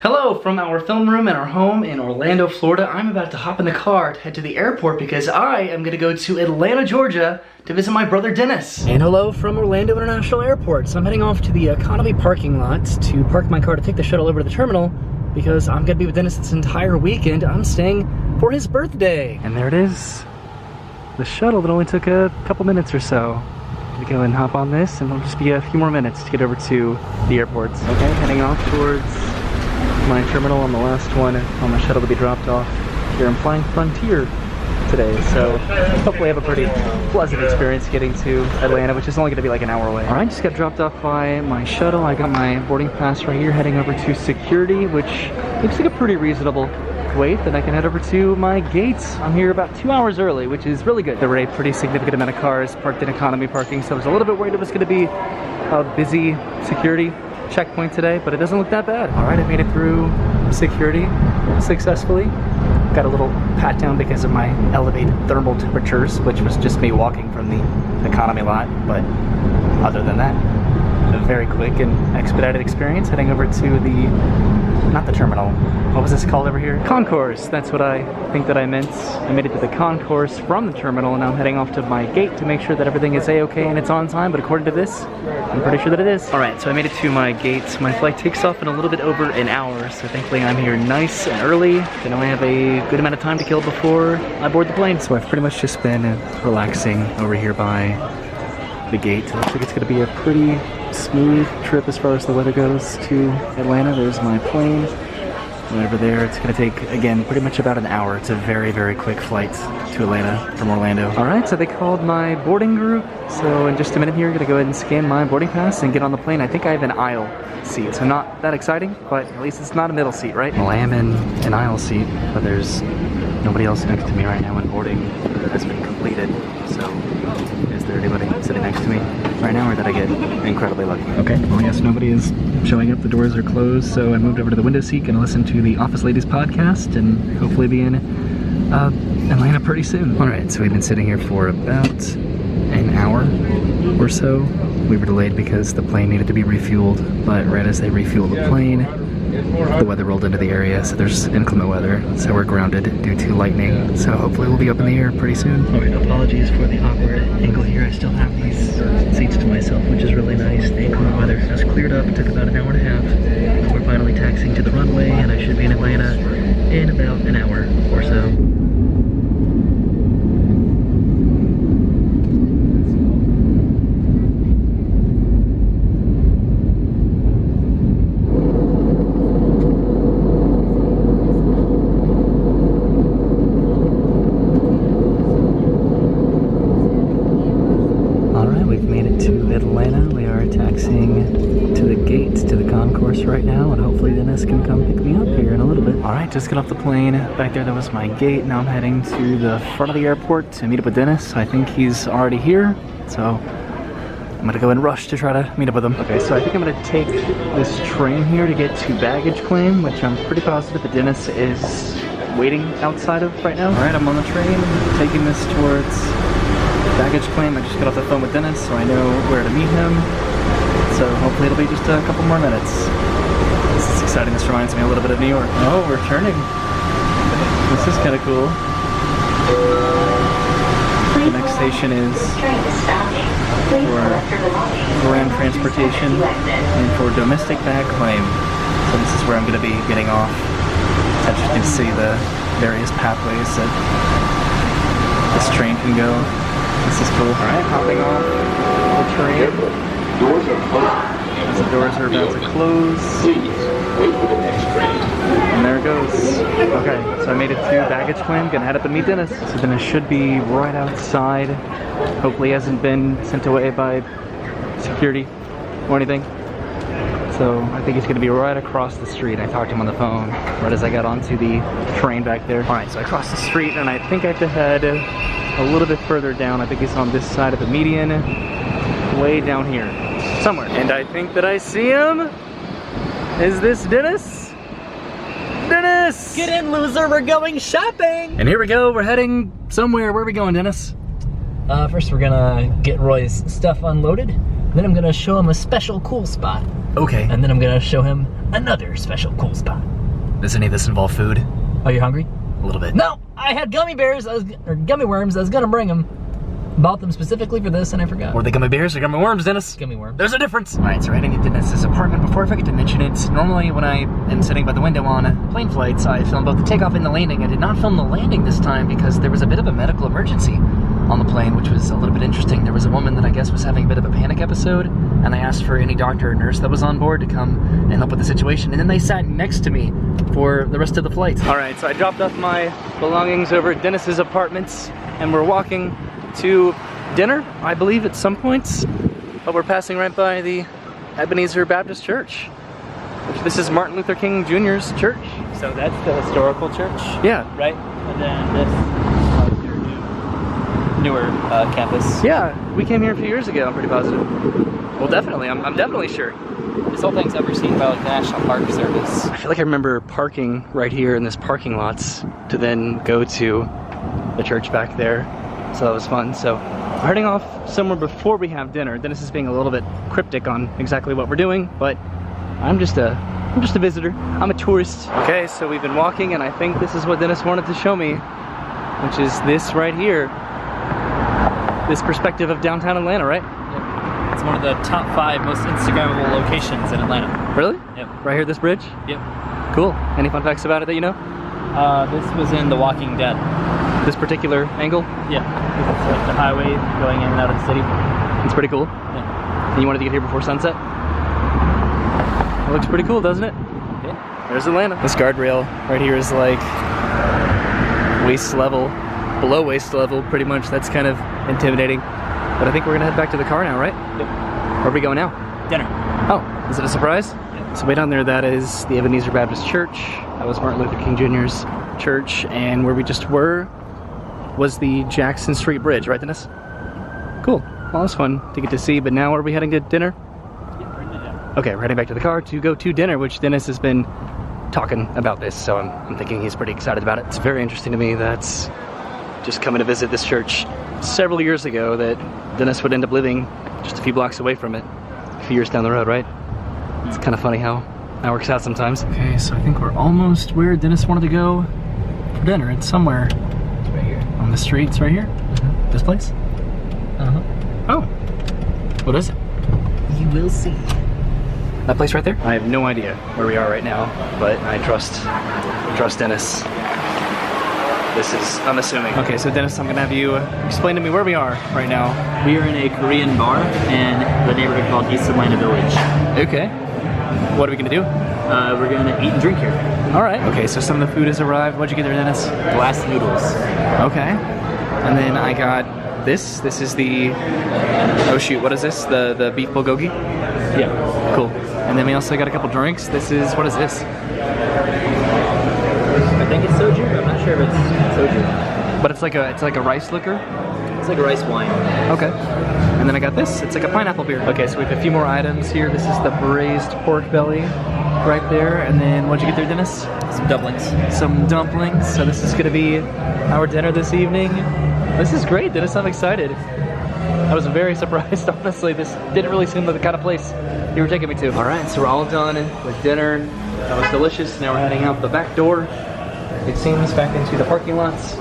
Hello from our film room in our home in Orlando, Florida. I'm about to hop in the car to head to the airport because I am gonna go to Atlanta, Georgia to visit my brother Dennis. And hello from Orlando International Airport. So I'm heading off to the economy parking lot to park my car to take the shuttle over to the terminal because I'm gonna be with Dennis this entire weekend. I'm staying for his birthday. And there it is, the shuttle that only took a couple minutes or so. We go and hop on this and it'll just be a few more minutes to get over to the airport. Okay, heading off towards my terminal on the last one on my shuttle to be dropped off here in Flying Frontier today. So hopefully I have a pretty pleasant experience getting to Atlanta, which is only going to be like an hour away. Alright, just got dropped off by my shuttle. I got my boarding pass right here, heading over to security, which looks like a pretty reasonable wait. Then I can head over to my gates. I'm here about 2 hours early, which is really good. There were a pretty significant amount of cars parked in economy parking, so I was a little bit worried it was going to be a busy security checkpoint today, but it doesn't look that bad. All right, I made it through security successfully. Got a little pat down because of my elevated thermal temperatures, which was just me walking from the economy lot, but other than that, a very quick and expedited experience heading over to the, not the terminal, what was this called over here? Concourse, that's what I think that I meant. I made it to the concourse from the terminal and now I'm heading off to my gate to make sure that everything is a-okay and it's on time, but according to this, I'm pretty sure that it is. Alright, so I made it to my gate. My flight takes off in a little bit over an hour, so thankfully I'm here nice and early. Then I have a good amount of time to kill before I board the plane. So I've pretty much just been relaxing over here by the gate. It looks like it's going to be a pretty smooth trip as far as the weather goes to Atlanta. There's my plane. Right over there. It's going to take, again, pretty much about an hour. It's a very, very quick flight to Atlanta from Orlando. Alright, so they called my boarding group. So in just a minute here, I'm going to go ahead and scan my boarding pass and get on the plane. I think I have an aisle seat, so not that exciting, but at least it's not a middle seat, right? Well, I am in an aisle seat, but there's nobody else next to me right now when boarding has been completed. So is there anybody sitting next to me right now, or did I get incredibly lucky? Okay, well I guess nobody is showing up. The doors are closed, so I moved over to the window seat, gonna listen to the Office Ladies podcast and hopefully be in Atlanta pretty soon. Alright, so we've been sitting here for about an hour or so. We were delayed because the plane needed to be refueled, but right as they refueled the plane, the weather rolled into the area, so there's inclement weather, so we're grounded due to lightning. So hopefully we'll be up in the air pretty soon. Alright, apologies for the awkward angle here. I still have these seats to myself, which is really nice. The inclement weather has cleared up. It took about an hour and a half. We're finally taxiing to the runway, and I should be in Atlanta in about an hour or so. Atlanta. We are taxiing to the gate, to the concourse right now, and hopefully Dennis can come pick me up here in a little bit. Alright, just got off the plane. Back there, that was my gate. Now I'm heading to the front of the airport to meet up with Dennis. I think he's already here, so I'm gonna go and rush to try to meet up with him. Okay, so I think I'm gonna take this train here to get to baggage claim, which I'm pretty positive that Dennis is waiting outside of right now. Alright, I'm on the train, taking this towards baggage claim. I just got off the phone with Dennis, so I know where to meet him. So hopefully it'll be just a couple more minutes. This is exciting. This reminds me a little bit of New York. Oh, we're turning. This is kind of cool. The next station is for ground transportation and for domestic bag claim. So this is where I'm going to be getting off. As you can see, the various pathways that this train can go. This is cool. Alright, hopping off the train. Doors are closed. As the doors are about to close. Wait for the next train. And there it goes. Okay, so I made it to baggage claim. Gonna head up and meet Dennis. So Dennis should be right outside. Hopefully he hasn't been sent away by security or anything. So I think he's gonna be right across the street. I talked to him on the phone right as I got onto the train back there. Alright, so I crossed the street and I think I have to head a little bit further down. I think he's on this side of the median, way down here, somewhere. And I think that I see him. Is this Dennis? Dennis! Get in, loser, we're going shopping! And here we go, we're heading somewhere. Where are we going, Dennis? First we're gonna get Roy's stuff unloaded. Then I'm gonna show him a special cool spot. Okay. And then I'm gonna show him another special cool spot. Does any of this involve food? Are you hungry? A little bit. No, I had gummy bears, or gummy worms. I was gonna bring them. Bought them specifically for this and I forgot. Were they gummy bears or gummy worms, Dennis? Gummy worms. There's a difference. All right, so we're heading to Dennis's apartment. Before I forget to mention it, normally when I am sitting by the window on plane flights, I film both the takeoff and the landing. I did not film the landing this time because there was a bit of a medical emergency on the plane, which was a little bit interesting. There was a woman that I guess was having a bit of a panic episode, and I asked for any doctor or nurse that was on board to come and help with the situation, and then they sat next to me for the rest of the flight. All right, so I dropped off my belongings over at Dennis's apartments, and we're walking to dinner, I believe, at some points, but we're passing right by the Ebenezer Baptist Church. This is Martin Luther King Jr.'s church. So that's the historical church? Yeah. Right? And then this your newer campus. Yeah, we came here a few years ago, I'm pretty positive. Well, definitely, I'm definitely sure. This whole thing's overseen by like the National Park Service. I feel like I remember parking right here in this parking lots to then go to the church back there. So that was fun. So we're heading off somewhere before we have dinner. Dennis is being a little bit cryptic on exactly what we're doing, but I'm just a visitor. I'm a tourist. Okay, so we've been walking, and I think this is what Dennis wanted to show me, which is this right here. This perspective of downtown Atlanta, right? Yep. It's one of the top 5 most Instagrammable locations in Atlanta. Really? Yep. Right here, this bridge? Yep. Cool. Any fun facts about it that you know? This was in The Walking Dead. This particular angle? Yeah. It's like the highway going in and out of the city. It's pretty cool. Yeah. And you wanted to get here before sunset? It looks pretty cool, doesn't it? Yeah. There's Atlanta. This guardrail right here is like waist level, below waist level, pretty much. That's kind of intimidating. But I think we're gonna head back to the car now, right? Yep. Where are we going now? Dinner. Oh, is it a surprise? Yep. So way down there, that is the Ebenezer Baptist Church. That was Martin Luther King Jr.'s church. And where we just were was the Jackson Street Bridge, right, Dennis? Cool. Well, it was fun to get to see, but now are we heading to dinner? Yeah, we're in the dinner. Okay, we're heading back to the car to go to dinner, which Dennis has been talking about this, so I'm thinking he's pretty excited about it. It's very interesting to me that's just coming to visit this church several years ago that Dennis would end up living just a few blocks away from it a few years down the road, right? It's kind of funny how that works out sometimes. Okay, so I think we're almost where Dennis wanted to go for dinner. It's somewhere Right here. on the streets right here. Mm-hmm. This place? Uh-huh. Oh. What is it? You will see. That place right there? I have no idea where we are right now, but I trust Dennis. This is unassuming. Okay, so Dennis, I'm gonna have you explain to me where we are right now. We are in a Korean bar in the neighborhood called East Atlanta Village. Okay. What are we gonna do? We're gonna eat and drink here. All right. Okay, so some of the food has arrived. What'd you get there, Dennis? Glass noodles. Okay. And then I got this. This is the, oh shoot, what is this? The beef bulgogi? Yeah. Cool. And then we also got a couple drinks. This is, what is this? I think it's soju, but I'm not sure if it's soju. But it's like a rice liquor? It's like a rice wine. Okay. And then I got this. It's like a pineapple beer. Okay, so we have a few more items here. This is the braised pork belly right there. And then what'd you get there, Dennis? Some dumplings. Some dumplings. So this is gonna be our dinner this evening. This is great, Dennis. I'm excited. I was very surprised, honestly. This didn't really seem like the kind of place you were taking me to. All right, so we're all done with dinner. That was delicious. Now we're heading out the back door. It seems back into the parking lots.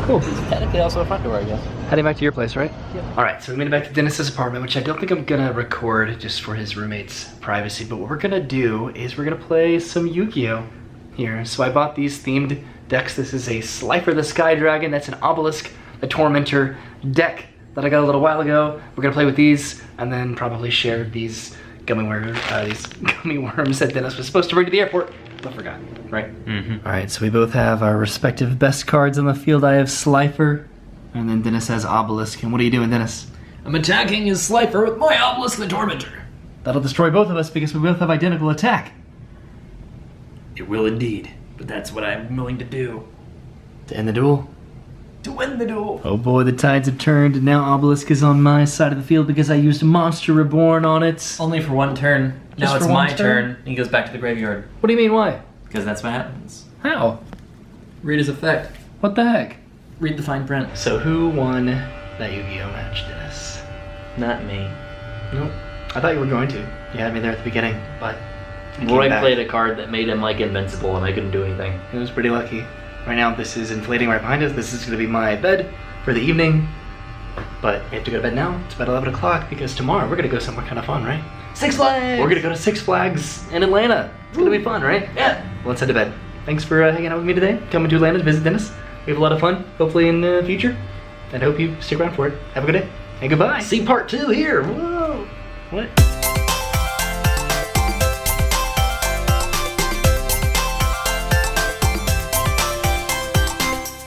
Cool. Technically also a front door, I guess. Heading back to your place, right? Yep. All right, so we made it back to Dennis's apartment, which I don't think I'm gonna record just for his roommate's privacy, but what we're gonna do is we're gonna play some Yu-Gi-Oh! Here. So I bought these themed decks. This is a Slifer the Sky Dragon. That's an Obelisk the Tormentor deck that I got a little while ago. We're gonna play with these and then probably share these gummy worms that Dennis was supposed to bring to the airport, but forgot, right? Mm-hmm. All right, so we both have our respective best cards on the field. I have Slifer, and then Dennis has Obelisk. And what are you doing, Dennis? I'm attacking his Slifer with my Obelisk the Tormentor. That'll destroy both of us because we both have identical attack. It will indeed, but that's what I'm willing to do. To end the duel? To win the duel. Oh boy, the tides have turned, and now Obelisk is on my side of the field because I used Monster Reborn on it. Only for one turn. Just Now it's for one my turn? turn. He goes back to the graveyard. What do you mean, why? Because that's what happens. How? Read his effect. What the heck? Read the fine print. So who won that Yu-Gi-Oh match, Dennis? Not me. Nope. I thought you were going to. You had me there at the beginning, but Roy played a card that made him like invincible and I couldn't do anything. He was pretty lucky. Right now, this is inflating right behind us. This is gonna be my bed for the evening. But I have to go to bed now. It's about 11 o'clock because tomorrow we're gonna go somewhere kind of fun, right? Six Flags! We're gonna go to Six Flags in Atlanta. It's gonna be fun, right? Yeah. Well, let's head to bed. Thanks for hanging out with me today. Coming to Atlanta to visit Dennis. We have a lot of fun, hopefully in the future. And I hope you stick around for it. Have a good day and goodbye. See part 2 here. Whoa. What?